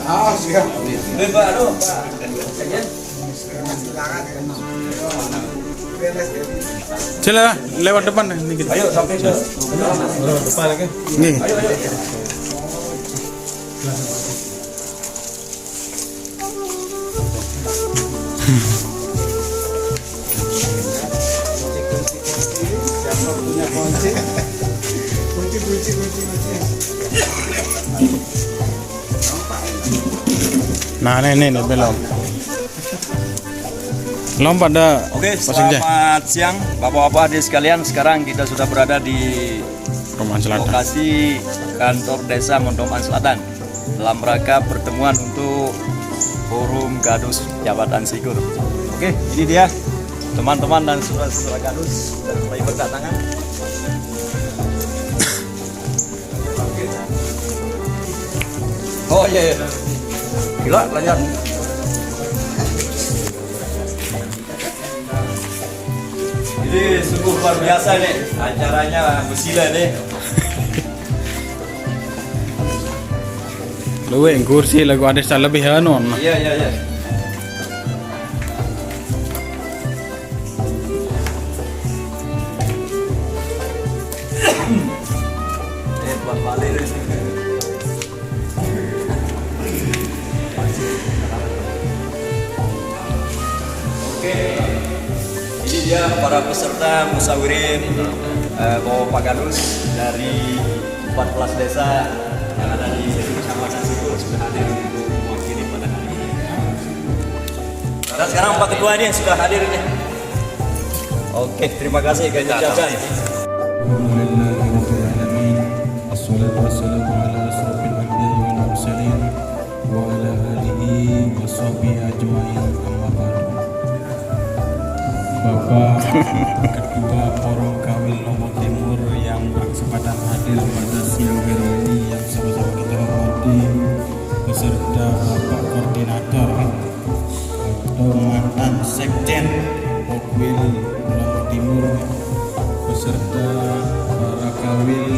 Oh, siap. Pak, aduh, Pak. Sila lewat depan nih kita. Ayo sampai ke Depan lagi. Nih. Ayo. Siapa punya kunci? Kunci. Nah, ini belum. Lompat dah. Oke, Pasang selamat siang Bapak-bapak hadirin sekalian. Sekarang kita sudah berada di Roman Selatan. lokasi kantor desa Mondoman Selatan dalam rangka pertemuan untuk forum Gadus Jabatan Sikur. Oke, ini dia teman-teman dan saudara-saudara Gadus sudah mulai berdatangan. Oh iya. Gila, lanjut. Ini sungguh luar biasa nih acaranya Musila nih. Lu yang kursi lagu ada lebih hanon. Iya. Buat balik deh. Oke. Ini dia para peserta musawirin Bapak Gadus dari 14 desa yang ada di Kecamatan Sikur sudah hadir untuk mewakili pada hari ini. Dan sekarang Pak Ketua ini yang sudah hadir ini. Oke, terima kasih kami ucapkan. Alhamdulillahirrahmanirrahim. Assalatu wassalamu ala asrofil anbiya'i wal mursalin wa ala alihi wa sahbihi ajma'in, amma ba'du. Bapak Ketua Forum Kawil Lombok Timur yang berkesempatan hadir pada siang hari ini yang sama-sama kita hormati, beserta Bapak Koordinator atau mantan Sekjen Pokwil Lombok Timur, beserta para kawil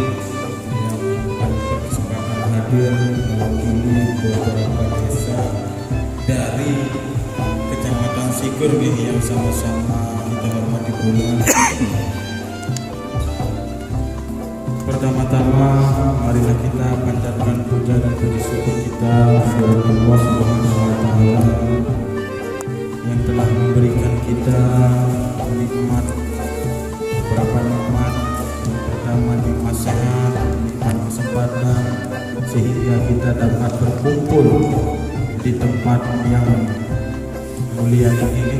yang berkesempatan hadir mewakili beberapa desa dari Kecamatan Sikur yang sama-sama kita hormati pula. Pertama-tama marilah kita panjatkan puja dan puji syukur kita kepada Allah Subhanahu wa taala yang telah memberikan kita nikmat, beberapa nikmat. Yang pertama nikmat sehat, nikmat kesempatan sehingga kita dapat berkumpul di tempat yang mulia ini.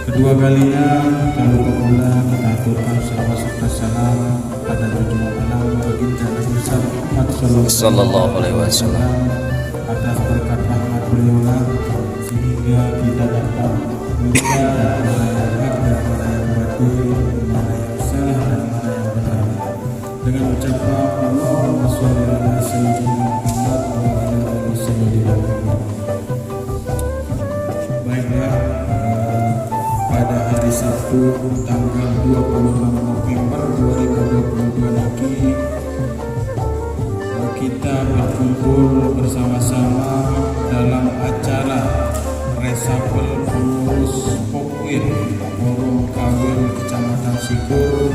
Kedua kalinya kalau pemula kita aturkan salawat serta salam pada junjungan alam baginda Nabi besar Muhammad sallallahu alaihi wasallam atas berkat rahmat beliau sehingga kita dapat melihat mana yang hak dan mana yang batil, mana yang salah dan mana yang benar. Dengan ucapan Allahumma sholli ala sayyidina Muhammad wa ala ali sayyidina Muhammad. Baiklah, pada hari Sabtu tanggal 26 November 2022 nanti kita berkumpul bersama-sama dalam acara resapel pengurus Pokwil Forum Kawil Kecamatan Sikur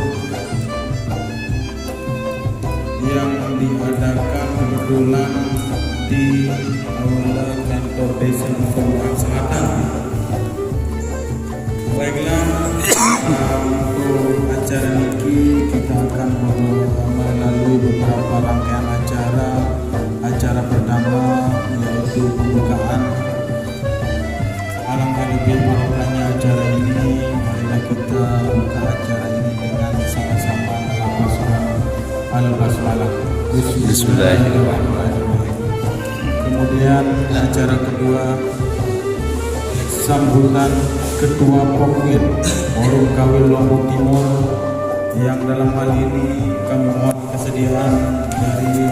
yang diadakan kebetulan di aula kantor desa Mondoman Selatan. Baiklah, untuk acara ini kita akan melalui beberapa rangkaian acara. Acara pertama yaitu pembukaan. Alangkah lebih maknanya acara ini, marilah kita buka acara ini dengan sama-sama melafazkan al-basmalah. Bismillahirrahmanirrahim. Kemudian acara kedua, sambutan Ketua Pokwil Forum Kawil Lombok Timur yang dalam hal ini kami mohon kesediaan dari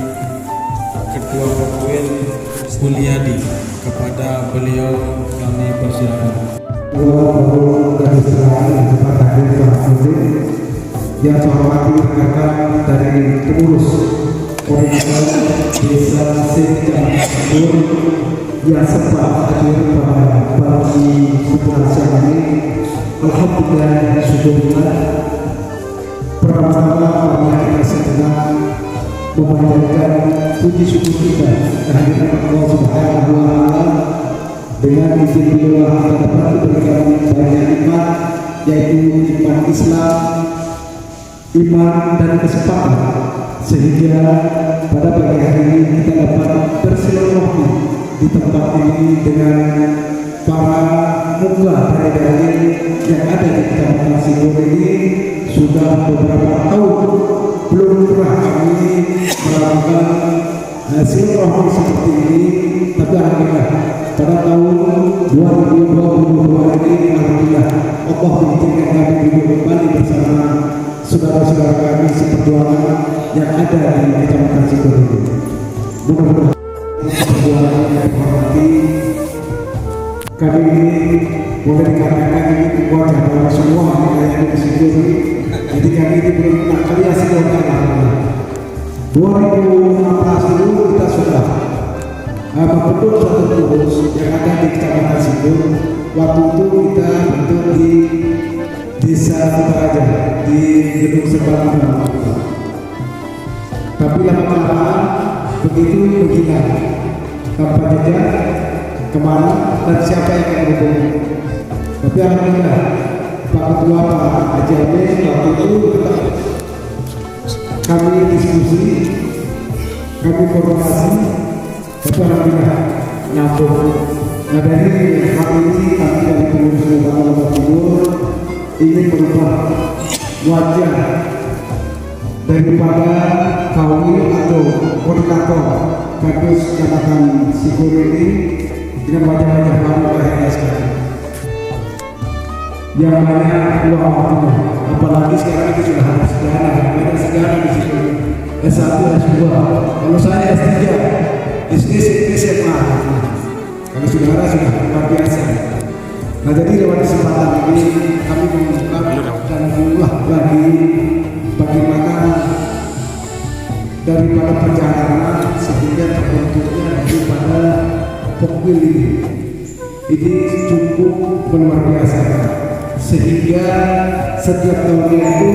Ketua Pokwil Buliadi. Kepada beliau kami persilakan. Yang saya hormati rekan dari pengurus koordinator Desa Sekecamatan Cikur yang sempat hadir pada pagi setelah ini. Alhamdulillah, syukurlah. Pertama-tama kami sedang memanjatkan puji syukur kita kehadiran Allah Subhanahu wa Ta'ala. Dengan izin beliau kita dapat diberikan banyak nikmat, yaitu nikmat Islam, iman dan kesempatan, sehingga pada pagi hari ini kita dapat bersilaturahmi di tempat ini dengan para muka dari yang ada di Kecamatan Cikur ini. Sudah beberapa tahun belum pernah kami melakukan silaturahmi seperti ini, tapi alhamdulillah pada tahun 2022 ini alhamdulillah Allah mengizinkan kami duduk kembali bersama saudara-saudara kami seperjuangan yang ada di Kecamatan Cikur ini. Mudah-mudahan perjuangan yang dihormati kami ini boleh dikatakan ini keluarga dari semua yang ada di situ ini. Jadi kami ini belum pernah kali hasil alhamdulillah. 2016 dulu kita sudah membentuk satu pengurus yang ada di Kecamatan Cikur. Waktu itu kita bentuk di Desa Sukaraja di Gedung Sebarang. Tapi lama-kelamaan begitu begini tanpa jejak kemana dan siapa yang akan berhubung. Tapi alhamdulillah Pak Ketua Pak Haji Abe waktu itu kami diskusi, kami koordinasi, tapi alhamdulillah nyambung. Nah dari hal ini kami dari pengurus Kabupaten Timur ingin merubah wajah daripada kami atau koordinator Kadus Kecamatan Cikur ini dengan wajah-wajah baru lahirnya sekarang yang banyak uang waktunya, apalagi sekarang itu sudah harus sejarah, banyak sejarah di situ. S1, S2, kalau saya S3, SD, SMA. Kalau saudara sudah luar biasa. Nah jadi lewat kesempatan ini kami mengungkap dan mengulah lagi bagaimana daripada perjalanan sehingga terbentuknya daripada Pokwil ini cukup luar biasa, sehingga setiap tahunnya itu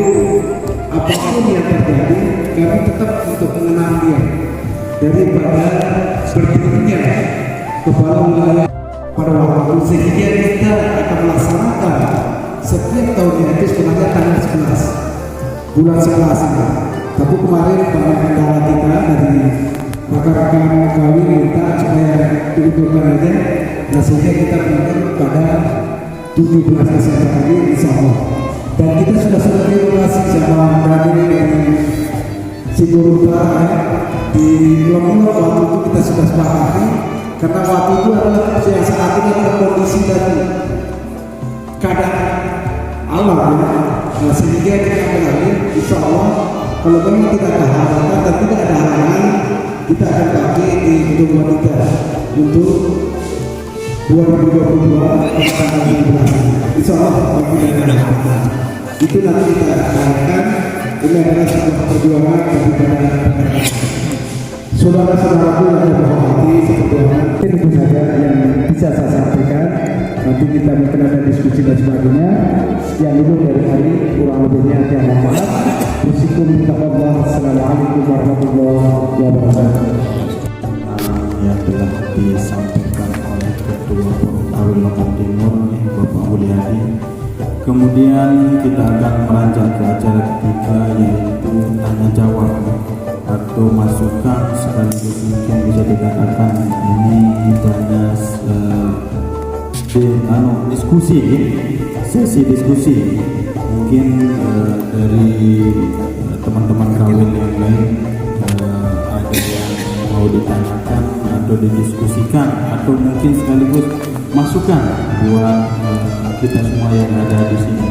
apapun yang terjadi kami tetap untuk mengenal dia daripada berdirinya kepala wilayah pada waktu itu, sehingga kita akan melaksanakan setiap tahunnya itu sebenarnya tanggal 11 bulan 11 ini. Tapi kemarin banyak kendala kita dari rekan-rekan kami minta supaya diunturkan aja, nah sehingga kita benar pada 17 Desember ini insya Allah. Dan kita sudah terima sama Raden dari Cikur Utara di Lombok. Waktu itu kita sudah sepakati karena waktu itu adalah yang saat ini adalah kondisi dan keadaan alam ya. Nah sehingga kita berani insya Allah kalau memang tidak ada halangan dan tidak ada halangan, kita akan pakai di gedung wanita untuk 2022 tanggal 17. Insya Allah itu nanti kita akan ini adalah sebuah perjuangan daripada saudara-saudaraku yang berhormati seperjuangan. Itu saja yang bisa saya sampaikan. Nanti kita mungkin ada diskusi dan sebagainya. Yang dulu dari hari kurang lebihnya yang mohon maaf. Assalamualaikum warahmatullahi wabarakatuh. Yang telah disampaikan oleh Ketua Purwawil Lombok Timur Bapak Mulyadi. Kemudian kita akan melanjut ke acara ketiga, yaitu tanya jawab atau masukan, sekaligus mungkin bisa dikatakan ini banyak diskusi, sesi diskusi. Mungkin dari teman-teman Krawil yang lain ada yang mau ditanyakan atau didiskusikan, atau mungkin sekaligus masukan buat kita semua yang ada di sini.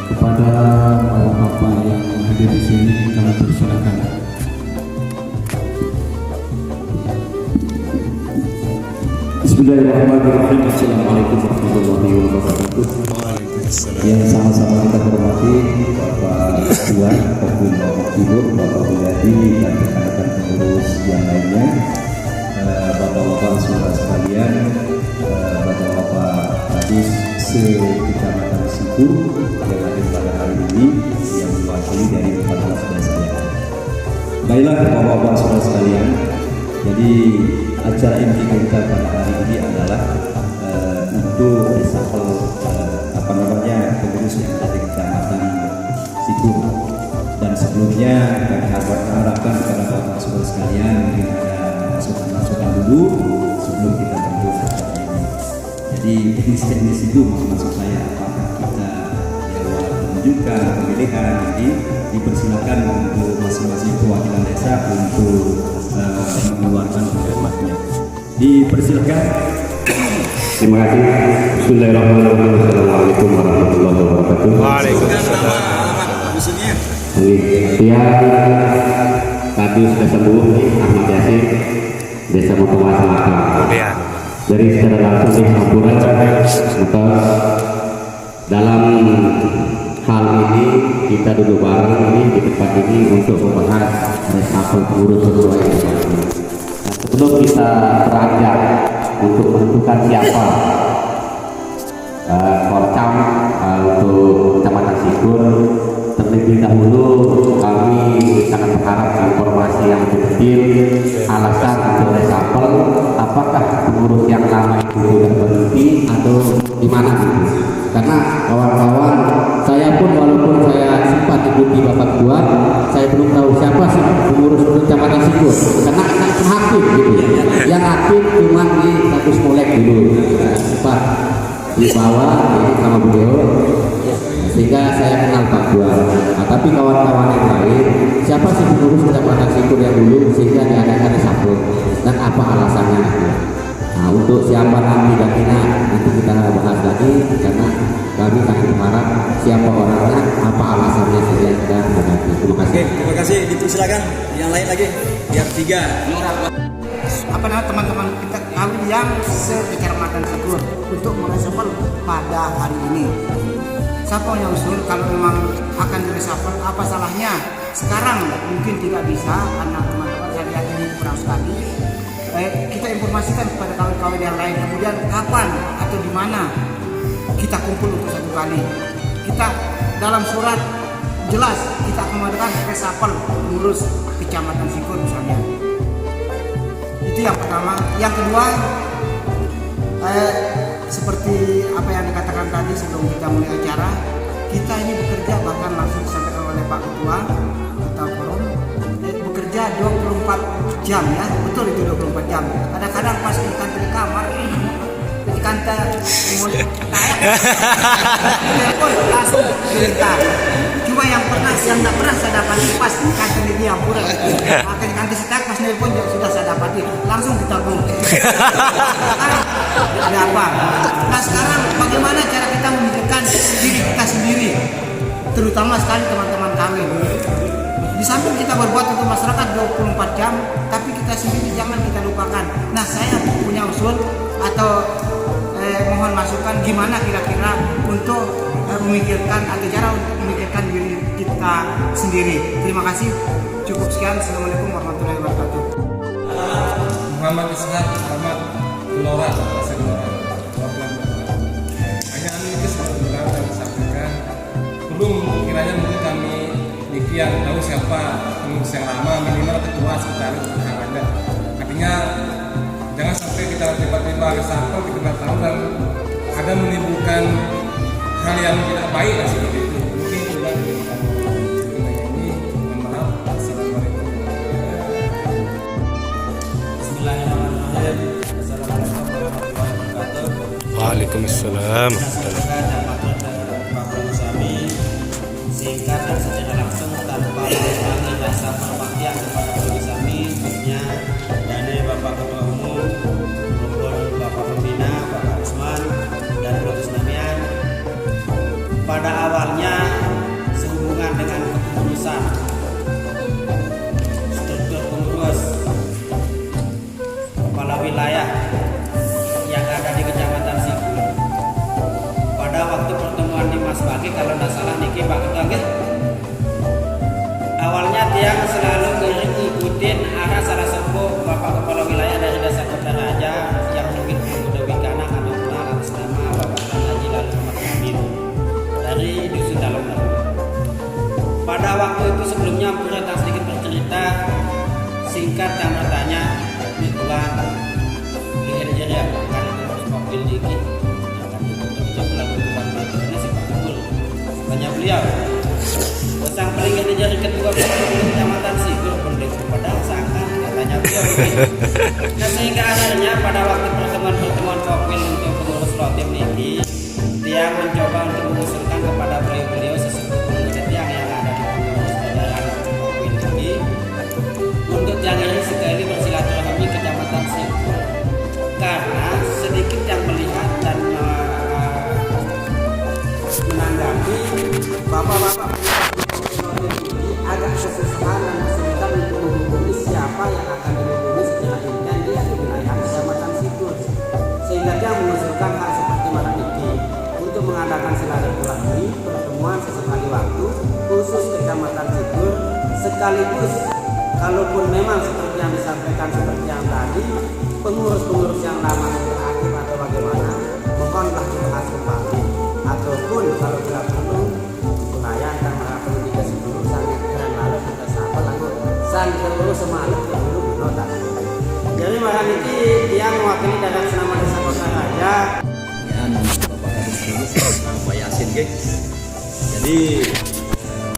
Kepada bapak-bapak yang hadir di sini kami persilakan. Bismillahirrahmanirrahim. Assalamualaikum warahmatullahi wabarakatuh. Yang sama-sama kita hormati Bapak Tuan Kopil Bapak Ibu, Bapak Wilayadi dan rekan-rekan pengurus yang lainnya, Bapak-bapak saudara sekalian, Bapak-bapak Kadis se-Kecamatan Siku yang hadir pada hari ini yang mewakili dari 14 desa yang ada. Baiklah Bapak-bapak saudara sekalian, jadi acara inti kita pada hari ini adalah untuk resapel pengurus yang ada di Kecamatan Siku. Dan sebelumnya kami harapkan kepada Bapak saudara sekalian mungkin ada masukan dulu sebelum kita bentuk acara ini. Jadi teknis itu maksud saya, apakah kita lewat penunjukan pemilihan, jadi dipersilakan untuk masing-masing perwakilan desa untuk mengeluarkan pendapatnya. Dipersilakan. Terima kasih. Bismillahirrahmanirrahim. Assalamualaikum warahmatullahi wabarakatuh. Waalaikumsalam. Saya Kadis Desa Buuh Ahmad Yasin, Desa Motowa Selatan. Dari secara langsung di Sampurna, dalam hal ini kita duduk bareng ini di tempat ini untuk membahas reshuffle pengurus sesuai dengan ini. Nah, sebelum kita beranjak untuk menentukan siapa korcam untuk Kecamatan Sikur, terlebih dahulu kami sangat berharap informasi yang lebih detail alasan untuk reshuffle, apakah pengurus yang lama itu sudah berhenti atau di mana gitu. Karena kawan-kawan saya pun walaupun saya sempat ikuti Bapak Tua, saya belum tahu siapa sih pengurus Kecamatan Sikur, karena aktif gitu. Yang aktif cuma di status molek dulu, sempat di bawah sama beliau, sehingga saya kenal Pak Tua. Nah, tapi kawan-kawan yang lain, siapa sih pengurus Kecamatan Sikur yang dulu sehingga diadakan reshuffle dan apa alasannya? Nah, untuk siapa nanti nanti kita bahas lagi, karena kami sangat berharap siapa orangnya, apa alasannya saja dan berarti. Terima kasih. Oke, terima kasih. Dipersilakan yang lain lagi, biar 3. Apa namanya teman-teman kita kami yang se-Kecamatan Sikur untuk mereshuffle pada hari ini. Siapa yang usul kalau memang akan direshuffle, apa salahnya? Sekarang mungkin tidak bisa karena teman-teman saya lihat ini kurang sekali. Kita informasikan kepada kawan-kawan yang lain, kemudian kapan atau di mana kita kumpul untuk satu kali. Kita dalam surat jelas kita akan mengadakan reshuffle pengurus Kecamatan Sikur misalnya. Itu yang pertama. Yang kedua, seperti apa yang dikatakan tadi sebelum kita mulai acara, kita ini bekerja bahkan langsung disampaikan oleh Pak Ketua atau forum, bekerja 24 jam ya, betul itu 24 jam. Kadang-kadang pas di kantor di kamar, di kantor mau telepon langsung diminta. Cuma yang tidak pernah saya dapati pas di kantor di Diapura, makanya kantor setak pas telepon sudah saya dapati, langsung ditabung. Ada apa? Nah sekarang bagaimana cara kita memikirkan diri kita sendiri, terutama sekali teman-teman kami. Di samping kita berbuat untuk masyarakat 24 jam, tapi kita sendiri jangan kita lupakan. Nah saya punya usul atau mohon masukan gimana kira-kira untuk memikirkan atau cara untuk memikirkan diri kita sendiri. Terima kasih. Cukup sekian. Assalamualaikum warahmatullahi wabarakatuh. Muhammad Ishaq, Muhammad Gelora, bahasa Gelora. Hanya itu sebenarnya kami sampaikan. Belum kiranya mungkin kami yang tahu siapa pengurus yang lama, minimal ketua sekretaris yang ada. Artinya jangan sampai kita tiba-tiba reshuffle kita nggak tahu dan ada menimbulkan hal yang tidak baik lah seperti itu. Mungkin juga ini mohon maaf. Assalamualaikum. Bismillahirrahmanirrahim. Assalamualaikum warahmatullahi wabarakatuh. Waalaikumsalam. Singkat dan secara langsung tanpa mengulangi rasa berbakti kepada bagi kami, khususnya dari Bapak Ketua Umum, maupun Bapak Pembina, Bapak Usman dan Protes Namian. Pada awalnya sehubungan dengan kepengurusan struktur pengurus kepala wilayah yang ada di Kecamatan Sikur. Pada waktu pertemuan di Niki kalau tidak salah niki Pak Ketua nggih. Awalnya tiang selalu ngikutin arah salah sepuh Bapak Kepala Wilayah dari Desa Kutaraja yang mungkin sudah wikana kami kenal atas nama Bapak Haji Lalu Muhammad Amin dari Dusun Dalem. Pada waktu itu sebelumnya Ampura tak sedikit bercerita singkat dan bertanya di Tuhan di ya kan itu harus mobil dikit yang kami tutup lagu Tuhan ini si Pak Kabul tanya beliau sang pelingin jari ketua kecamatan Sigur pendeta pada sangat katanya beliau begitu. Nah sehingga akhirnya pada waktu pertemuan Kopil untuk pengurus Rotim ini dia mencoba untuk mengusulkan kepada beliau sesepuh pengurus yang ada di pengurus jajaran Kopil ini untuk jangan sekali bersilaturahmi ke kecamatan Sigur karena sedikit yang melihat dan menanggapi bapak-bapak agak kesusahan dan kesulitan untuk menghubungi siapa yang akan dihubungi secara intens di wilayah kecamatan Sigur, sehingga dia mengusulkan hal seperti mana ini untuk mengadakan silaturahmi pertemuan sesekali waktu khusus kecamatan Sigur, sekaligus kalaupun memang seperti yang disampaikan seperti yang tadi pengurus-pengurus yang lama aktif atau bagaimana mohonlah dibahas kembali ataupun kalau tidak perlu wilayah antara pendidikan sebelum sangat keren lalu kita sapa lalu sang terlalu semalam dulu nota. Jadi makan ini dia mewakili dari Senama Desa Kutaraja. Dan Bapak Kadus Pak Yasin guys. Jadi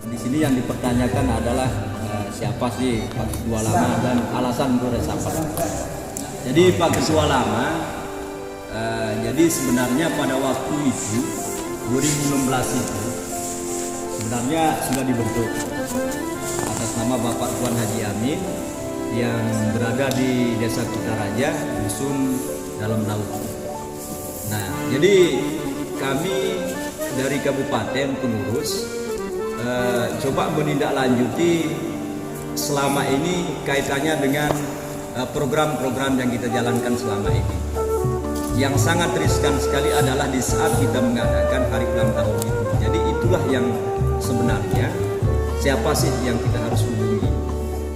di sini yang dipertanyakan adalah siapa sih Pak Ketua Lama dan alasan untuk resapel. Jadi Pak Ketua Lama jadi sebenarnya pada waktu itu 2016 itu sebenarnya sudah dibentuk atas nama Bapak Tuan Haji Amin yang berada di Desa Kutaraja, Dusun Dalam Laut. Nah, jadi kami dari Kabupaten pengurus coba menindaklanjuti selama ini kaitannya dengan program-program yang kita jalankan selama ini. Yang sangat riskan sekali adalah di saat kita mengadakan hari ulang tahun itu. Jadi itulah yang sebenarnya siapa sih yang kita harus hubungi.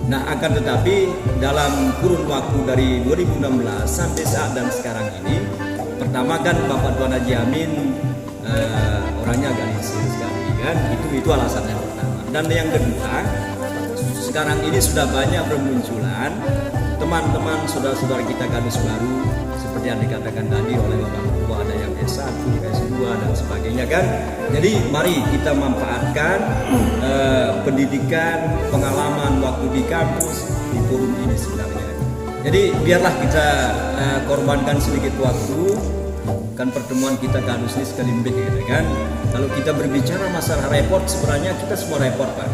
Nah akan tetapi dalam kurun waktu dari 2016 sampai saat dan sekarang ini, pertama kan Bapak Tuan Haji Amin orangnya agak lisir sekali kan, itu alasan yang pertama. Dan yang kedua, sekarang ini sudah banyak bermunculan teman-teman saudara-saudara kita Kadus baru seperti yang dikatakan tadi oleh Bapak Ketua, ada yang S1, S2 dan sebagainya kan. Jadi mari kita manfaatkan pendidikan, pengalaman waktu di kampus, di forum ini sebenarnya. Jadi biarlah kita korbankan sedikit waktu, kan pertemuan kita Kadus ini sekali lebih gitu kan. Kalau kita berbicara masalah repot, sebenarnya kita semua repot Pak.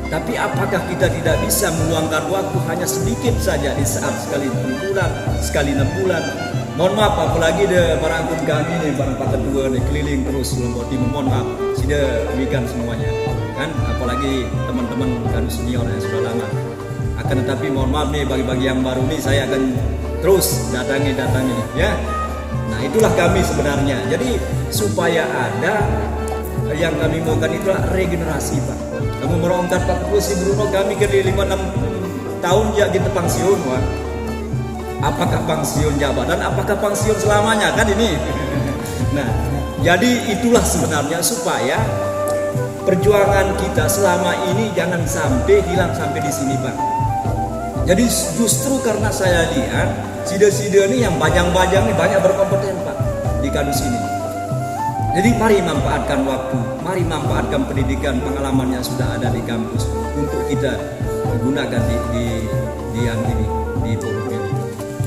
Tapi apakah kita tidak bisa meluangkan waktu hanya sedikit saja di saat sekali 6 bulan, sekali 6 bulan. Mohon maaf apalagi de barangkut kami nih, barang Pak Ketua nih keliling terus Lombok Timur, mohon maaf sudah demikian semuanya kan, apalagi teman-teman Kadus senior yang sudah lama. Akan tetapi mohon maaf nih bagi-bagi yang baru nih saya akan terus datangi ya. Nah itulah kami sebenarnya. Jadi supaya ada yang kami maukan itulah regenerasi Pak. Kamu merongkat Pak Ketua si Bruno kami ke 5-6 tahun ya kita pensiun Pak. Apakah pensiun jabatan, apakah pensiun selamanya kan ini. Nah jadi itulah sebenarnya supaya perjuangan kita selama ini jangan sampai hilang sampai di sini Pak. Jadi justru karena saya lihat sida-sida ini yang bajang-bajang ini banyak berkompeten Pak di Kadus ini. Jadi mari manfaatkan waktu, mari manfaatkan pendidikan, pengalaman yang sudah ada di kampus untuk kita gunakan di forum ini.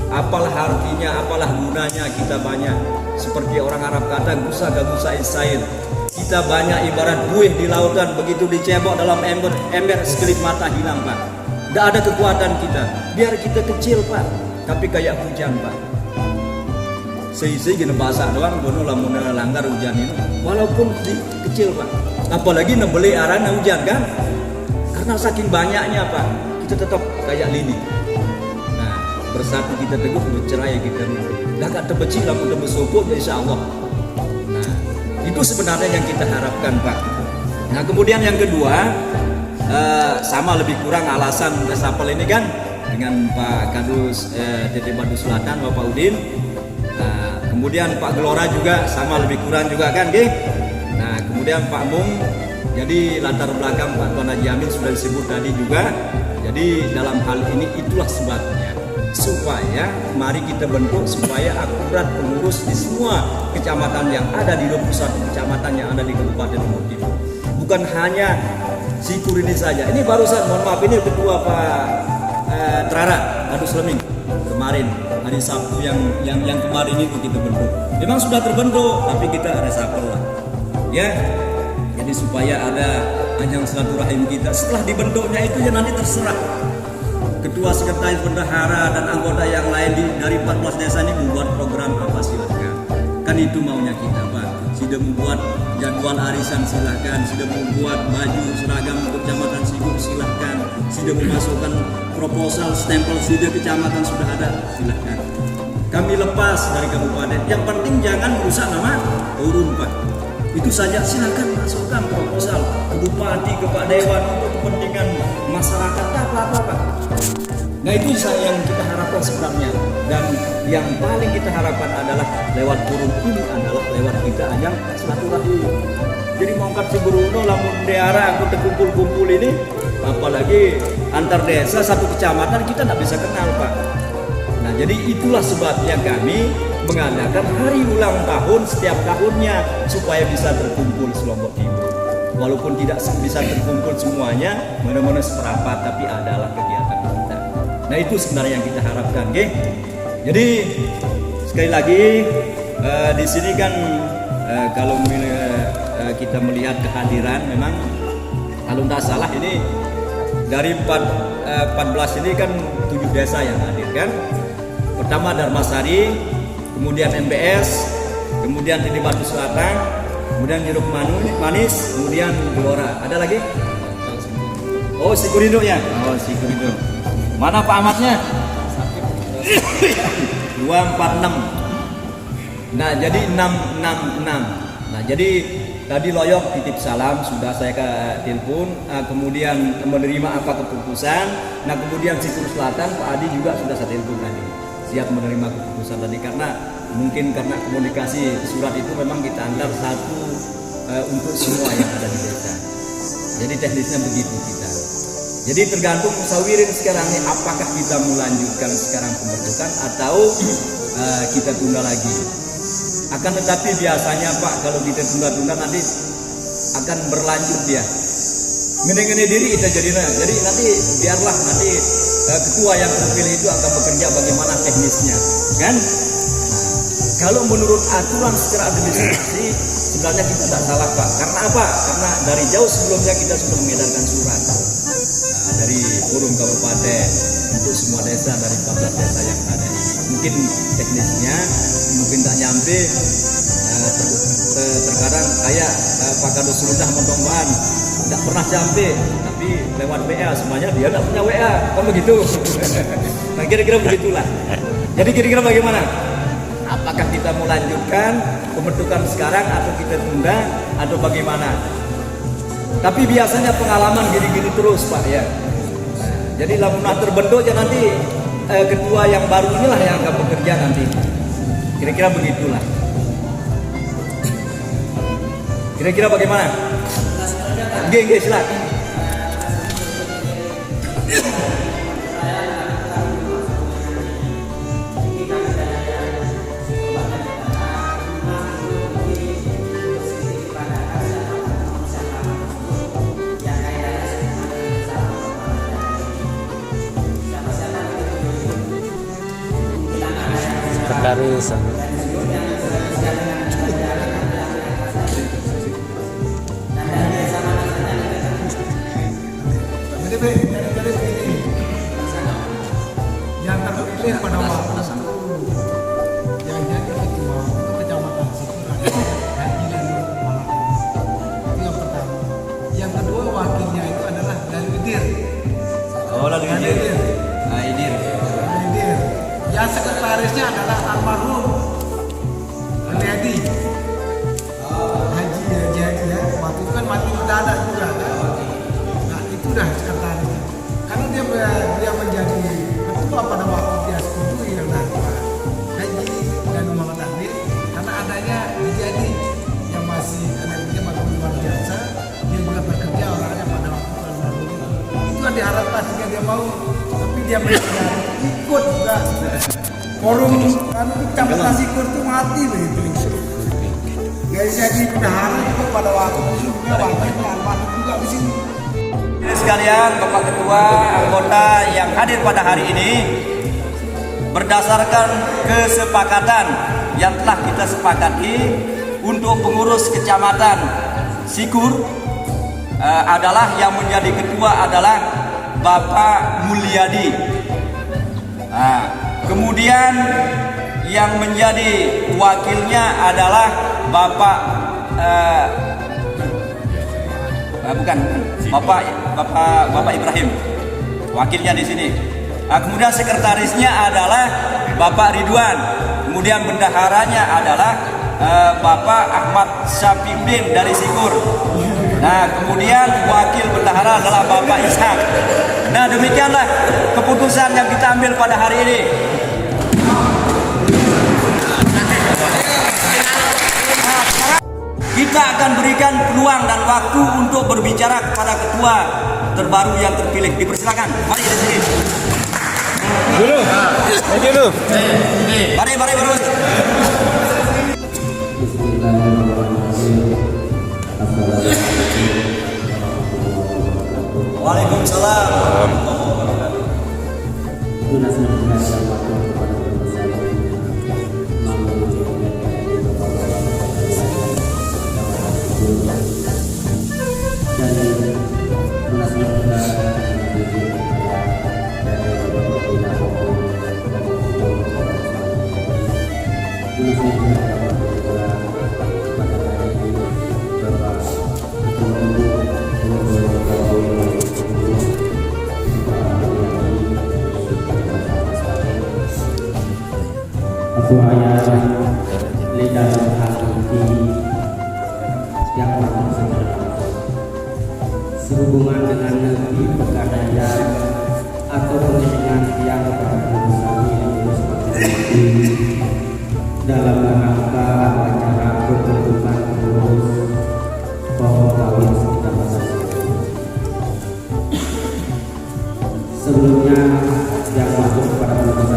Apalah artinya, apalah gunanya kita banyak. Seperti orang Arab kata, gusa gak gusa isail. Kita banyak ibarat buih di lautan, begitu dicebok dalam ember sekelip mata hilang Pak. Gak ada kekuatan kita, biar kita kecil Pak, tapi kayak hujan Pak. Seisi gini basah doang, bono lamun langgar hujan ini, walaupun kecil Pak. Apalagi nebeli arana hujan kan, karena saking banyaknya Pak, kita tetap kayak lidi. Nah, bersatu kita teguh, bercerai kita. Dah gak terbeci lamun terbesopok, insya Allah. Nah, itu Itu sebenarnya yang kita harapkan, Pak. Nah, kemudian yang kedua, sama lebih kurang alasan resapel ini kan dengan Pak Kadus TT Badus Selatan, Bapak Udin. Nah, kemudian Pak Gelora juga sama lebih kurang juga kan, G. Nah, kemudian Pak Mung. Jadi latar belakang Pak Tuan Haji Amin sudah disebut tadi juga. Jadi dalam hal ini itulah sebabnya supaya mari kita bentuk supaya akurat pengurus di semua kecamatan yang ada di 21 kecamatan yang ada di Kabupaten Lombok Timur. Bukan hanya Sikur ini saja. Ini barusan, mohon maaf, ini ketua Pak Trara Adus Leming kemarin hari Sabtu yang kemarin itu kita bentuk. Memang sudah terbentuk, tapi kita resapel lah, ya. Jadi supaya ada ajang silaturahim kita. Setelah dibentuknya itu ya nanti terserah ketua, sekretaris, bendahara dan anggota yang lain dari 14 desa ini membuat program apa silahkan. Kan itu maunya kita, Pak. Sudah membuat jadwal arisan silahkan, sudah membuat baju seragam untuk kecamatan Sigur silahkan, sudah memasukkan proposal stempel sudah kecamatan sudah ada silahkan. Kami lepas dari kabupaten. Yang penting jangan merusak nama urun, Pak. Itu saja, silakan masukkan proposal ke bupati, ke Pak Dewan untuk kepentingan masyarakat apa-apa, Pak. Nah, itu yang kita harapkan sebenarnya. Dan yang paling kita harapkan adalah lewat forum ini adalah lewat kita ajang silaturahim. Jadi mongkat si Bruno lamun daerah aku terkumpul-kumpul ini, apalagi antar desa satu kecamatan kita tidak bisa kenal, Pak. Nah, jadi itulah sebabnya kami mengadakan hari ulang tahun setiap tahunnya supaya bisa terkumpul Lombok Timur. Walaupun tidak bisa terkumpul semuanya, mana-mana seperempat, tapi adalah kegiatan kita. Nah, itu sebenarnya yang kita harapkan, oke? Jadi sekali lagi di sini kan kalau kita melihat kehadiran, memang kalau tidak salah ini dari 14 ini kan 7 desa yang hadir kan. Pertama Darmasari, kemudian MBS, kemudian TT Batu Selatan, kemudian Jeruk Manis, kemudian Gelora. Ada lagi? Oh, Sikurindo ya? Oh, Sikurindo. Mana Pak Ahmadnya? 246. Nah, jadi 666. Nah, jadi tadi Loyok titip salam, sudah saya ke telepon, kemudian menerima apa keputusan. Nah, kemudian Sikur Selatan, Pak Adi juga sudah saya telepon tadi. Siap menerima keputusan tadi karena mungkin karena komunikasi surat itu memang kita antar satu untuk semua yang ada di desa. Jadi teknisnya begitu kita. Jadi tergantung musawirin sekarang ini apakah kita melanjutkan sekarang pembentukan atau kita tunda lagi. Akan tetapi biasanya Pak kalau kita tunda-tunda nanti akan berlanjut dia. Ngene-ngene diri kita jadi nanti biarlah nanti ketua yang terpilih itu akan bekerja bagaimana teknisnya, kan? Kalau menurut aturan secara administrasi sebenarnya kita tidak salah, Pak. Karena apa? Karena dari jauh sebelumnya kita sudah mengedarkan surat dari forum kabupaten untuk semua desa dari 14 desa yang ada ini. Mungkin teknisnya mungkin tak nyampe, terkadang kayak Pak Kadus Sudah Montomban tidak pernah sampai, tapi lewat WA semuanya dia tidak punya WA, kan begitu. Nah, kira-kira begitulah. Jadi kira-kira bagaimana? Apakah kita mau lanjutkan pembentukan sekarang atau kita tunda atau bagaimana? Tapi biasanya pengalaman gini-gini terus, Pak, ya. Jadi lamunah terbentuk ya nanti ketua yang baru inilah yang akan bekerja nanti. Kira-kira begitulah. Kira-kira bagaimana? Oke, silakan. Sekretaris. Yang terpilih pada waktu yang jadi ketua untuk kecamatan Sikur adalah Haji Lanur Malang. Itu yang pertama. Yang kedua wakilnya itu adalah dari Idir. Oh, dari Idir. Idir. Yang sekretarisnya adalah almarhum Haji dia menjadi ketua pada waktu dia setujui dengan haji dan Muhammad Tahdir, karena adanya jadi yang masih energinya masih luar biasa, dia juga bekerja orangnya pada waktu lalu. Itu yang diharapkan jika dia mau, tapi dia menjadi ikut juga forum kan Kecamatan Sikur itu mati begitu. Gak jadi bendahara juga pada waktu juga wakilnya almarhum juga di sini. Sekalian, Bapak Ketua, anggota yang hadir pada hari ini, berdasarkan kesepakatan yang telah kita sepakati untuk pengurus Kecamatan Sikur adalah yang menjadi ketua adalah Bapak Mulyadi. Kemudian yang menjadi wakilnya adalah Bapak Bapak Ibrahim, wakilnya di sini. Kemudian sekretarisnya adalah Bapak Ridwan. Kemudian bendaharanya adalah Bapak Ahmad Syafiuddin dari Sikur. Nah, kemudian wakil bendahara adalah Bapak Ishak. Nah, demikianlah keputusan yang kita ambil pada hari ini. Kita akan berikan peluang dan waktu untuk berbicara kepada ketua terbaru yang terpilih. Dipersilakan. Mari di sini. Dulu. Dulu. Mari berus. Waalaikumsalam. Buaya lidah hati yang patut sehubungan dengan negeri pegadaian atau pengiringan yang dalam rangka acara pembentukan pengurus pohon kawin sekitar masa sebelumnya yang masuk kepada pengurus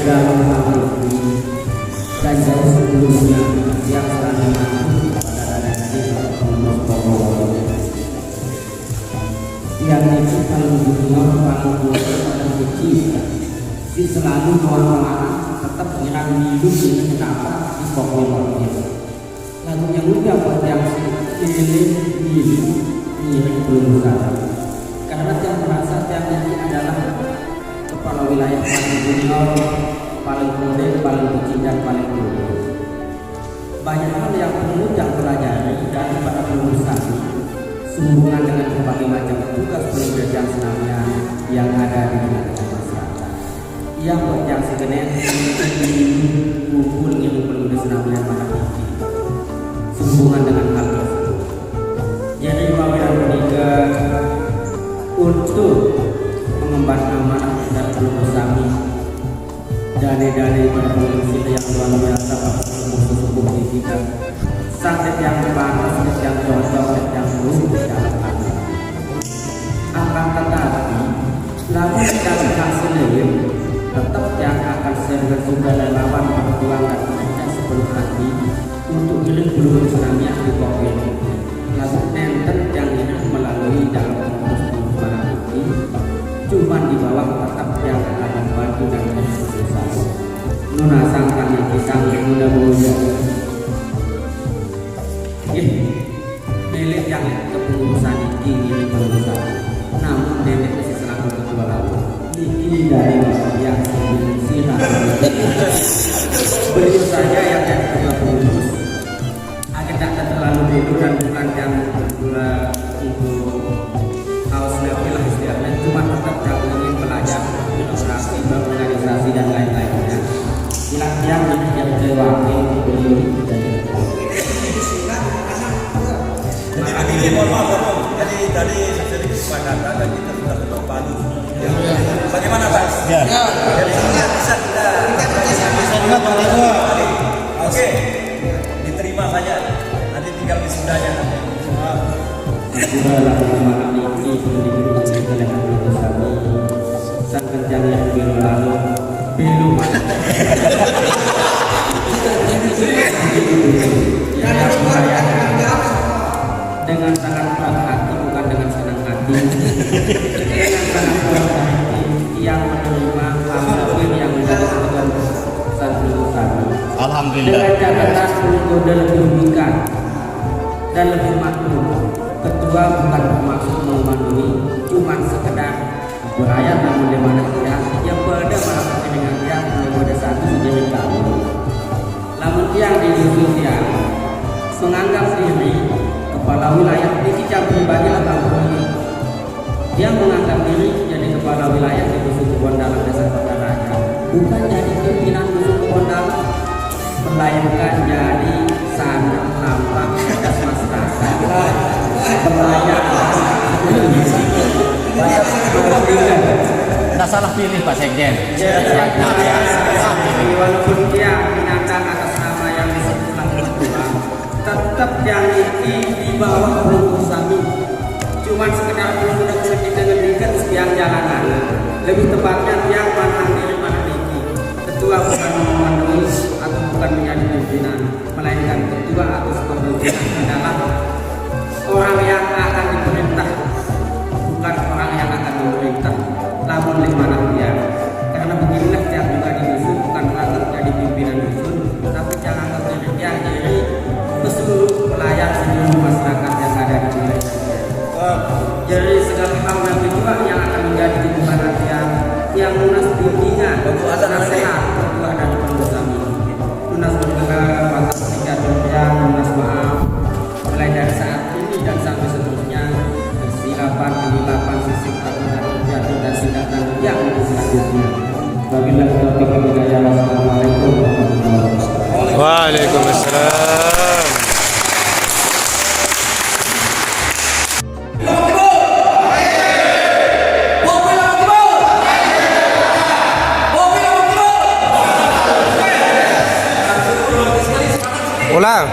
dalam hal ini dan jauh sebelumnya yang telah dimaksud pada redaksi pengurus pohon yang itu paling junior paling tua dan kecil si selalu doa tetap menyerang hidup dengan kenapa di pokoknya lalu yang udah pada yang pilih milik belum karena yang merasa yang ini adalah kepala wilayah paling junior, paling muda, paling kecil dan paling tua. Banyak hal yang perlu yang pelajari daripada pengurusan sehubungan dengan berbagai macam tugas pengerjaan senamnya yang ada di tengah masyarakat. Yang berjang segenap kumpul ilmu pengurusan senamnya pada tinggi sehubungan dengan hal tersebut. Jadi pemilihan menikah untuk mengemban amanah dan pengurusan dana-dana pada pengungsi yang luar biasa pada sepupu kita sakit yang panas, sakit yang cocok, sakit yang buruk akan tetapi lalu dalam hasilnya tetap yang akan dengan juga relawan berjuang dan bekerja sepenuh hati untuk milik belum senangnya di bawah ini lalu nenten yang ini melalui dalam pengurus barang ini cuma di bawah tetap yang akan bantu dan berusaha nuna sangkan yang pisang yang muda-muda milik yang kepengurusan ini pengurusan namun nenek masih selaku ketua lalu ini dari yang sirah beliau saja yang jadi ketua pengurus agar tak terlalu bego dan bukan yang untuk haus lah istilahnya cuma tetap kami ingin belajar birokrasi, berorganisasi dan lain-lainnya yang jadi wakil beliau jadi mohon maaf, jadi tadi sesuai kesepakatan dan kita sudah Yang merayakan dengan sangat penuh hati, bukan dengan senang hati. Dengan sangat penuh hati yang menerima apapun yang menjadi keputusan kami. Alhamdulillah. Dengan catatan untuk lebih mengikat dan lebih makmur. Ketua bukan bermaksud memandui, cuma sekedar berayat namun di mana dia yang pada melakukan dengan dia belum ada satu sejauh tahu. Namun yang di dusun dia menganggap diri kepala wilayah ini jam pribadi atau ini. Dia menganggap diri jadi kepala wilayah di dusun Kebon Dalam Desa Kota Raja, bukan jadi pimpinan dusun Kebon Dalam, melainkan jadi sangat nampak das masyarakat pelayan. Nggak salah pilih Pak Sekjen. Walaupun dia menyandang atas nama yang disebutkan ketua, tetap yang ini di bawah pelunggu Sami. Cuman sekedar pelunggu dan dengan sekian jalanan. Lebih tepatnya yang mana diri mana diki. Ketua bukan memandui atau bukan menjadi pimpinan, melainkan ketua atau kepemimpinan adalah orang yang akan diperintah, bukan orang yang akan diperintah. Namun di mana dia? Karena beginilah tiap juga di dusun, bukan lantas jadi pimpinan dusun, tapi jangan terjadi diri seluruh pelayan seluruh masyarakat yang ada di wilayah. Jadi segala hal nanti juga yang akan menjadi kebutuhan yang lunas bimbingan, nasihat, ketua dan pengusaha. Lunas bergerak, pantas tiga yang lunas maaf, mulai dari saat ini dan sampai seterusnya, kesilapan, kelilapan, sisik, aturan, jatuh dan tindakan yang selanjutnya. Wabillahi taufiq wal hidayah. Wassalamualaikum warahmatullahi wabarakatuh. Waalaikumsalam. Ulang.